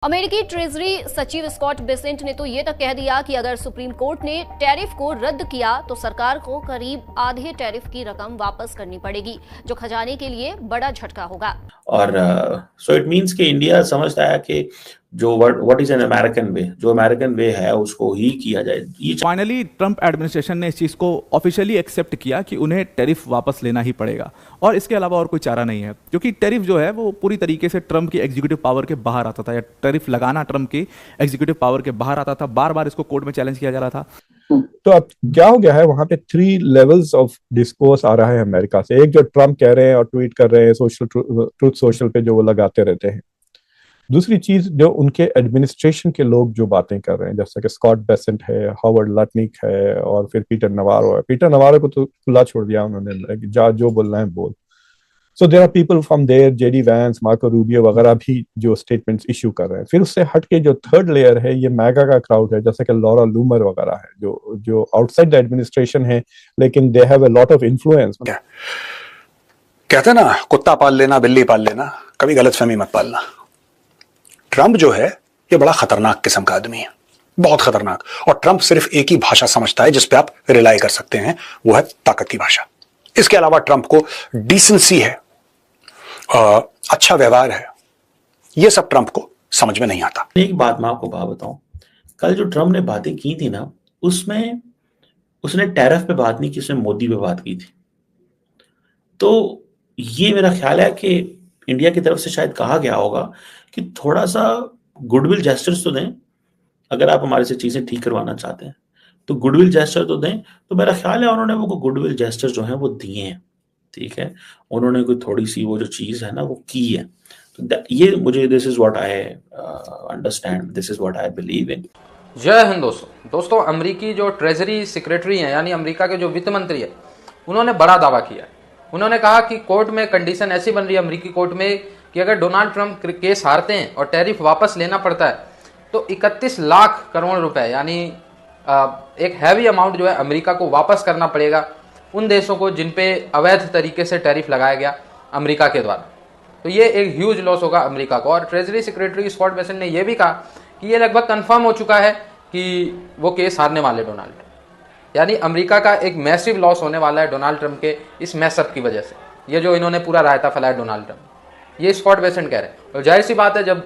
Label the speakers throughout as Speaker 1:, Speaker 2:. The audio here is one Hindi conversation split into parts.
Speaker 1: अमेरिकी ट्रेजरी सचिव स्कॉट बेसेंट ने तो ये तक कह दिया कि अगर सुप्रीम कोर्ट ने टैरिफ को रद्द किया तो सरकार को करीब आधे टैरिफ की रकम वापस करनी पड़ेगी, जो खजाने के लिए बड़ा झटका होगा।
Speaker 2: और सो इट मींस कि इंडिया समझता है कि जो व्हाट इज एन अमेरिकन वे, जो अमेरिकन वे है उसको ही किया जाए।
Speaker 3: फाइनली ट्रंप एडमिनिस्ट्रेशन ने इस चीज़ को ऑफिशियली एक्सेप्ट किया कि उन्हें टैरिफ वापस लेना ही पड़ेगा और इसके अलावा और कोई चारा नहीं है, क्योंकि टैरिफ जो है वो पूरी तरीके से ट्रंप की एग्जीक्यूटिव पावर के बाहर आता था, या टैरिफ लगाना ट्रंप की एग्जीक्यूटिव पावर के बाहर आता था। बार बार इसको कोर्ट में चैलेंज किया जा रहा था।
Speaker 4: तो अब क्या हो गया है, वहां पे 3 लेवल्स ऑफ डिस्कोर्स आ रहा है अमेरिका से। एक जो ट्रंप कह रहे हैं और ट्वीट कर रहे हैं सोशल ट्रूथ सोशल पे जो वो लगाते रहते हैं। दूसरी चीज जो उनके एडमिनिस्ट्रेशन के लोग जो बातें कर रहे हैं, जैसे कि स्कॉट बेसेंट है, हावर्ड लटनिक है और फिर पीटर नवारो है। पीटर नवारो को तो खुला छोड़ दिया उन्होंने, जो बोलना है बोल। So there are people from there, JD Vance, Marco Rubio वगैरह भी जो स्टेटमेंट्स इशू कर रहे हैं। फिर उससे हट के जो थर्ड लेयर है, ये मैगा का क्राउड है, जैसे कि लॉरा लूमर वगैरह है, जो आउटसाइड द एडमिनिस्ट्रेशन है लेकिन they have a lot of influence.
Speaker 5: कहते ना, कुत्ता पाल लेना बिल्ली पाल लेना, कभी गलतफहमी मत पालना। ट्रंप जो है ये बड़ा खतरनाक किस्म का आदमी है, बहुत खतरनाक। और ट्रंप सिर्फ एक ही भाषा समझता है जिस पे आप रिलाई कर सकते हैं, वो है ताकत की भाषा। इसके अलावा ट्रंप को डिसेंसी है, अच्छा व्यवहार है, ये सब ट्रंप को समझ में नहीं आता।
Speaker 2: एक बात मैं आपको बताऊं, कल जो ट्रंप ने बातें की थी ना, उसमें उसने टैरिफ पे बात नहीं की, उसने मोदी पे बात की थी। तो ये मेरा ख्याल है कि इंडिया की तरफ से शायद कहा गया होगा कि थोड़ा सा गुडविल जेस्चर्स तो दें, अगर आप हमारे से चीजें ठीक करवाना चाहते हैं तो गुडविल जेस्चर तो दें। तो मेरा ख्याल है उन्होंने वो गुडविल जेस्चर जो है वो दिए हैं, ठीक है। उन्होंने कोई थोड़ी सी वो जो चीज है ना वो की है। तो ये मुझे, this is what I understand, this is what I believe in.
Speaker 6: जय हिंद दोस्तों, अमेरिकी जो ट्रेजरी सेक्रेटरी हैं, यानी अमेरिका के जो वित्त मंत्री है, उन्होंने बड़ा दावा किया है। उन्होंने कहा कि कोर्ट में कंडीशन ऐसी बन रही है अमेरिकी कोर्ट में कि अगर डोनाल्ड ट्रंप केस हारते हैं और टैरिफ वापस लेना पड़ता है तो 31 लाख करोड़ रुपए, यानी एक हैवी अमाउंट जो है अमेरिका को वापस करना पड़ेगा उन देशों को जिन पे अवैध तरीके से टैरिफ लगाया गया अमेरिका के द्वारा। तो ये एक ह्यूज लॉस होगा अमेरिका को। और ट्रेजरी सेक्रेटरी स्कॉट बेसेंट ने यह भी कहा कि ये लगभग कंफर्म हो चुका है कि वो केस हारने वाले डोनाल्ड ट्रंप, यानी अमेरिका का एक मैसिव लॉस होने वाला है डोनाल्ड ट्रंप के इस मैसअप की वजह से। ये जो इन्होंने पूरा रायता फैलाया डोनाल्ड ट्रंप, ये स्कॉट बेसेंट कह रहे हैं। और जाहिर सी बात है, जब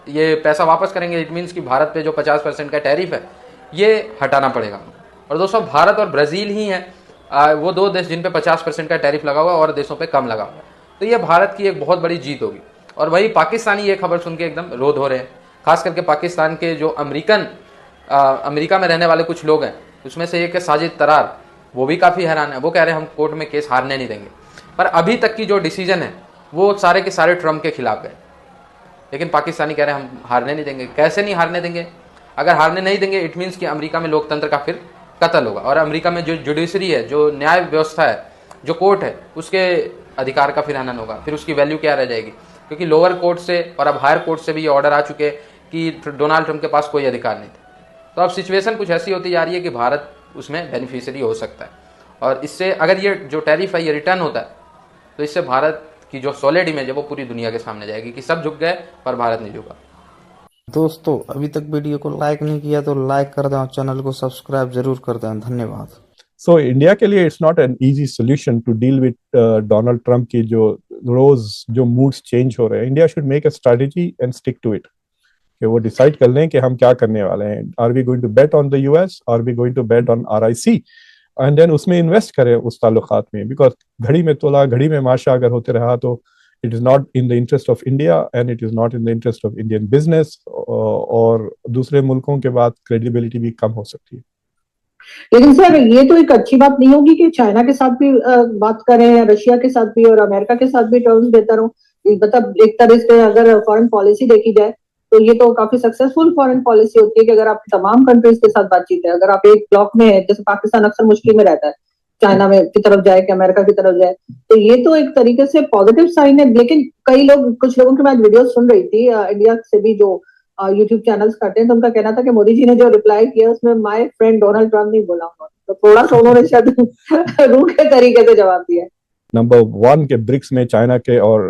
Speaker 6: ये पैसा वापस करेंगे इट मीन्स कि भारत पे जो 50% का टैरिफ है ये हटाना पड़ेगा। और दोस्तों, भारत और ब्राज़ील ही हैं वो 2 देश जिन पे 50% का टैरिफ लगा हुआ है और देशों पे कम लगा हुआ है। तो ये भारत की एक बहुत बड़ी जीत होगी। और वही पाकिस्तानी ये खबर सुन के एकदम रोध हो रहे हैं, खास करके पाकिस्तान के जो अमेरिका में रहने वाले कुछ लोग हैं, उसमें से एक है साजिद तरार, वो भी काफ़ी हैरान है। वो कह रहे हैं हम कोर्ट में केस हारने नहीं देंगे। पर अभी तक की जो डिसीजन है वो सारे के सारे ट्रंप के खिलाफ गए, लेकिन पाकिस्तानी कह रहे हैं हम हारने नहीं देंगे। कैसे नहीं हारने देंगे? अगर हारने नहीं देंगे इट मीन्स कि अमेरिका में लोकतंत्र का फिर कत्ल होगा, और अमेरिका में जो जुडिशरी है, जो न्याय व्यवस्था है, जो कोर्ट है, उसके अधिकार का फिर हनन होगा। फिर उसकी वैल्यू क्या रह जाएगी? क्योंकि लोअर कोर्ट से और अब हायर कोर्ट से भी ये ऑर्डर आ चुके हैं कि डोनाल्ड ट्रंप के पास कोई अधिकार नहीं था। तो अब सिचुएशन कुछ ऐसी होती जा रही है कि भारत उसमें बेनिफिशियरी हो सकता है। और इससे अगर ये जो टैरिफ है ये रिटर्न होता है तो इससे भारत की जो सॉलिड इमेज है वो पूरी दुनिया के सामने जाएगी कि सब झुक गए पर भारत नहीं झुका।
Speaker 7: दोस्तों, अभी तक वीडियो को लाइक नहीं किया तो लाइक कर दें और चैनल को सब्सक्राइब जरूर कर दें। धन्यवाद।
Speaker 4: सो इंडिया के लिए it's not an easy solution to deal with Donald Trump की जो रोज जो मूड्स चेंज हो रहे हैं। India should make a strategy and stick to it, कि वो डिसाइड कर लें कि हम क्या करने वाले हैं। Are we going to bet on the US, are we going to bet on RIC, and then उसमें इन्वेस्ट करें उस ताल्लुकात में। बिकॉज घड़ी में तोला घड़ी में माशा अगर होते रहा तो it is not in the interest of India and it is not in the interest of Indian business, और दूसरे मुल्कों के बाद क्रेडिबिलिटी भी कम हो सकती है।
Speaker 8: लेकिन सर, ये तो एक अच्छी बात नहीं होगी कि चाइना के साथ भी बात करें या रशिया के साथ भी और अमेरिका के साथ भी टर्म्स देता रहूं। मतलब एक तरह से अगर फॉरेन पॉलिसी देखी जाए तो ये तो काफी सक्सेसफुल फॉरेन पॉलिसी होती है कि अगर आप तमाम कंट्रीज के साथ बातचीत है, अगर आप एक ब्लॉक में है, जैसे पाकिस्तान अक्सर मुश्किल में रहता है चाइना में की तरफ जाए कि अमेरिका की तरफ जाए, तो ये तो एक तरीके से पॉजिटिव साइन है। लेकिन कुछ लोगों की मैं वीडियो सुन रही थी इंडिया से भी जो यूट्यूब चैनल्स करते हैं, तो उनका कहना था कि मोदी जी ने जो रिप्लाई किया उसमें माय फ्रेंड डोनाल्ड ट्रंप नहीं बोला उन्होंने, तो थोड़ा सा उन्होंने शायद रूखे तरीके से जवाब दिया।
Speaker 4: नंबर 1 के ब्रिक्स में चाइना के और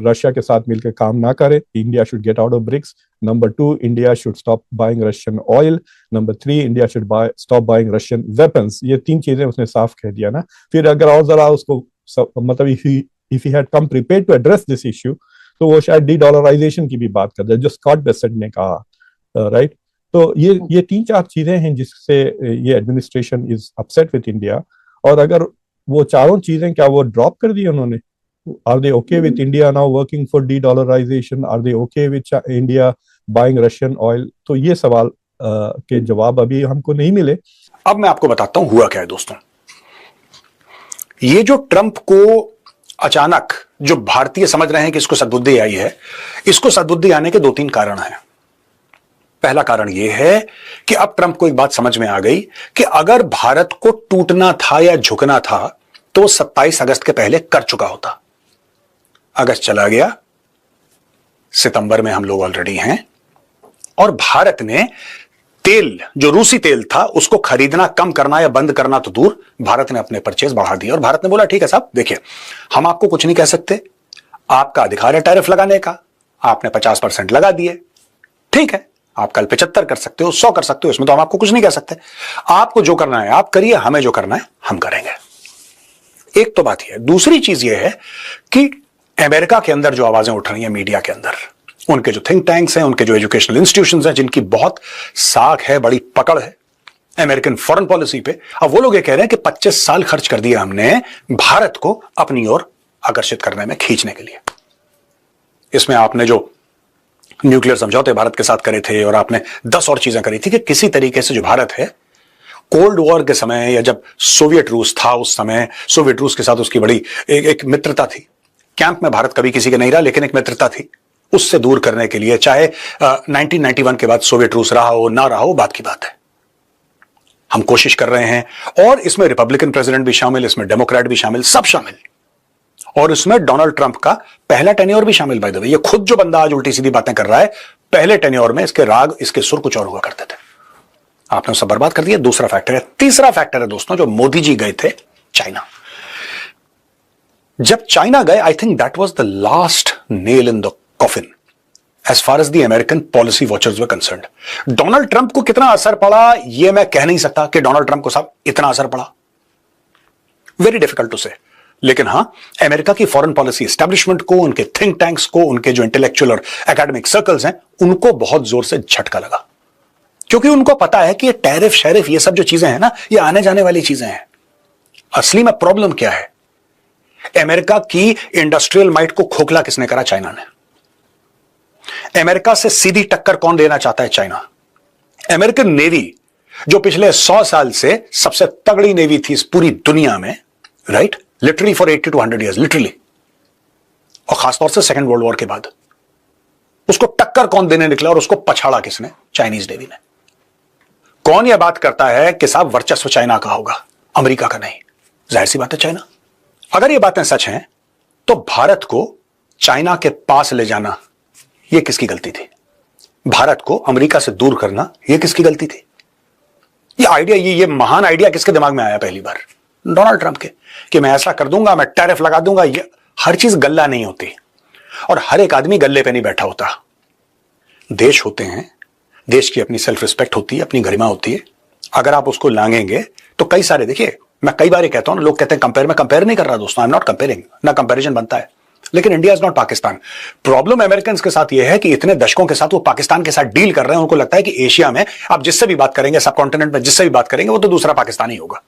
Speaker 4: रशिया के साथ मिलकर काम ना करे, India should get out of BRICS. Number 2, India should stop buying Russian oil. Number 3, India should stop buying Russian weapons. ये 3 चीजें उसने साफ कह दिया ना। फिर अगर और जरा उसको मतलब if he had come prepared to address this issue, तो वो शायद डी-डॉलराइजेशन की भी बात कर दे, जो स्कॉट बेसेंट ने कहा, राइट। तो ये 3-4 चीजें हैं जिससे ये administration is upset with India. और अगर वो चारों चीजें क्या वो ड्रॉप कर दी उन्होंने? Are they okay with India now working for de-dollarization? Are they okay with India buying Russian oil? तो ये सवाल के जवाब अभी हमको नहीं मिले।
Speaker 5: अब मैं आपको बताता हूं हुआ क्या है दोस्तों। ये जो ट्रंप को अचानक जो भारतीय समझ रहे हैं कि इसको सद्बुद्धि आई है, इसको सद्बुद्धि आने के 2-3 कारण हैं। पहला कारण यह है कि अब ट्रंप को एक बात समझ में आ गई कि अगर भारत को टूटना था या झुकना था तो 27 अगस्त के पहले कर चुका होता। अगस्त चला गया, सितंबर में हम लोग ऑलरेडी हैं, और भारत ने तेल, जो रूसी तेल था, उसको खरीदना कम करना या बंद करना तो दूर, भारत ने अपने परचेज बढ़ा दिए। और भारत ने बोला ठीक है साहब, देखिए हम आपको कुछ नहीं कह सकते, आपका अधिकार है टैरिफ लगाने का, आपने 50% लगा दिए, ठीक है, आप कल 75 कर सकते हो, 100 कर सकते हो, इसमें तो हम आपको कुछ नहीं कह सकते। आपको जो करना है आप करिए, हमें जो करना है हम करेंगे। एक तो बात यह है। दूसरी चीज यह है कि अमेरिका के अंदर जो आवाजें उठ रही हैं मीडिया के अंदर, उनके जो थिंक टैंक्स हैं, उनके जो एजुकेशनल इंस्टीट्यूशंस हैं, जिनकी बहुत साख है, बड़ी पकड़ है अमेरिकन फॉरेन पॉलिसी पे, अब वो लोग ये कह रहे हैं कि 25 साल खर्च कर दिया हमने भारत को अपनी ओर आकर्षित करने में, खींचने के लिए। इसमें आपने जो न्यूक्लियर समझौते भारत के साथ करे थे और आपने 10 और चीजें करी थी कि किसी तरीके से जो भारत है, कोल्ड वॉर के समय या जब सोवियत रूस था, उस समय सोवियत रूस के साथ उसकी बड़ी एक मित्रता थी। कैंप में भारत कभी किसी के नहीं रहा, लेकिन एक मित्रता थी। उससे दूर करने के लिए, चाहे 1991 के बाद सोवियत रूस रहा हो ना रहा हो, बात की बात है, हम कोशिश कर रहे हैं। और इसमें रिपब्लिकन प्रेसिडेंट भी शामिल, इसमें डेमोक्रेट भी शामिल, सब शामिल, और इसमें डोनाल्ड ट्रंप का पहला टेन्योर भी शामिल। बाय द वे, ये खुद जो बंदा आज उल्टी सीधी बातें कर रहा है, पहले टेन्योर में इसके राग, इसके सुर कुछ और हुआ करते थे। आपने सब बर्बाद कर दिया। दूसरा फैक्टर है। तीसरा फैक्टर है दोस्तों, जो मोदी जी गए थे चाइना। जब चाइना गए, I think that was the last nail in the coffin as far as the American policy watchers were concerned. Donald Trump को कितना असर पड़ा, यह मैं कह नहीं सकता कि डोनाल्ड ट्रंप को साहब इतना असर पड़ा, वेरी डिफिकल्ट टू से। लेकिन हां, अमेरिका की फॉरेन पॉलिसी एस्टैब्लिशमेंट को, उनके थिंक टैंक्स को, उनके जो इंटेलेक्चुअल और एकेडमिक सर्कल्स हैं, उनको बहुत जोर से झटका लगा, क्योंकि उनको पता है कि ये टैरिफ शैरिफ ये सब जो चीजें हैं ना, ये आने जाने वाली चीजें हैं। असली में प्रॉब्लम क्या है? अमेरिका की इंडस्ट्रियल माइट को खोखला किसने करा? चाइना ने। अमेरिका से सीधी टक्कर कौन देना चाहता है? चाइना। अमेरिकन नेवी, जो पिछले 100 साल से सबसे तगड़ी नेवी थी इस पूरी दुनिया में, right, literally for 80 to 100 years, literally, और खासतौर से सेकेंड वर्ल्ड वॉर के बाद, उसको टक्कर कौन देने निकला और उसको पछाड़ा किसने? चाइनीज नेवी ने। कौन यह बात करता है कि साहब वर्चस्व चाइना का होगा, अमेरिका का नहीं? जाहिर सी बात है चाइना। अगर ये बातें सच हैं तो भारत को चाइना के पास ले जाना यह किसकी गलती थी? भारत को अमेरिका से दूर करना यह किसकी गलती थी? ये आइडिया, ये महान आइडिया किसके दिमाग में आया पहली बार? डोनाल्ड ट्रंप के, कि मैं ऐसा कर दूंगा, मैं टैरिफ लगा दूंगा। ये हर चीज गल्ला नहीं होती, और हर एक आदमी गल्ले पे नहीं बैठा होता। देश होते हैं, देश की अपनी सेल्फ रिस्पेक्ट होती है, अपनी गरिमा होती है। अगर आप उसको लांघेंगे तो कई सारे, देखिए मैं कई बार कहता हूं, लोग कहते हैं कंपेयर, मैं कंपेयर नहीं कर रहा दोस्तों, आई एम नॉट कंपेयरिंग, ना कंपैरिजन बनता है। लेकिन India is not Pakistan. Problem American के साथ यह है कि इतने दशकों के साथ वो पाकिस्तान के साथ डील कर रहे हैं। उनको लगता है कि एशिया में आप जिससे भी बात करेंगे, सब कॉन्टिनेंट में जिससे भी बात करेंगे, वो तो दूसरा पाकिस्तान ही होगा।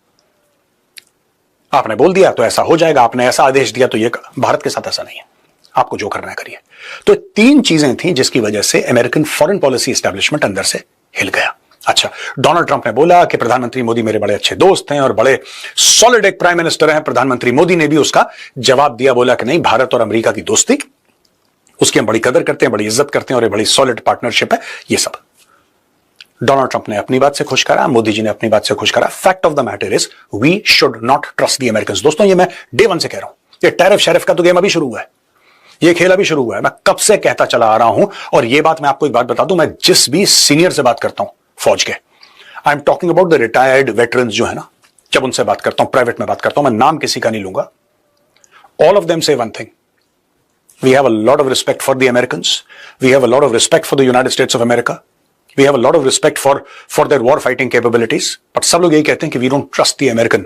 Speaker 5: आपने बोल दिया तो ऐसा हो जाएगा, आपने ऐसा आदेश दिया तो ये। भारत के साथ ऐसा नहीं है, आपको जो करना है करिए। तो 3 चीजें थी जिसकी वजह से अमेरिकन फॉरेन पॉलिसी एस्टैब्लिशमेंट अंदर से हिल गया। अच्छा, डोनाल्ड ट्रंप ने बोला कि प्रधानमंत्री मोदी मेरे बड़े अच्छे दोस्त हैं और बड़े सॉलिड एक प्राइम मिनिस्टर हैं। प्रधानमंत्री मोदी ने भी उसका जवाब दिया, बोला कि नहीं, भारत और अमेरिका की दोस्ती, उसकी हम बड़ी कदर करते हैं, बड़ी इज्जत करते हैं, और ये बड़ी सॉलिड पार्टनरशिप है। ये सब डोनाल्ड ट्रंप ने अपनी बात से खुश करा, मोदी जी ने अपनी बात से खुश करा। Fact of the matter is we should not trust the Americans. दोस्तों, ये मैं डे 1 से कह रहा हूं, ये टैरिफ शैरिफ का तो गेम अभी शुरू हुआ है, ये खेल अभी शुरू हुआ है। मैं कब से कहता चला आ रहा हूं, और ये बात मैं आपको एक बात बता दूं, मैं जिस भी सीनियर से बात करता हूं फौज के, I am talking about the retired veterans जो है ना, जब उनसे बात करता हूं, प्राइवेट में बात करता हूं, मैं नाम किसी का नहीं लूंगा, all of them say one thing: we have a lot of respect for the Americans, we have a lot of respect for the United States of America, we have a lot of respect for their war fighting capabilities, but सब लोग यही कहते हैं कि we don't trust the American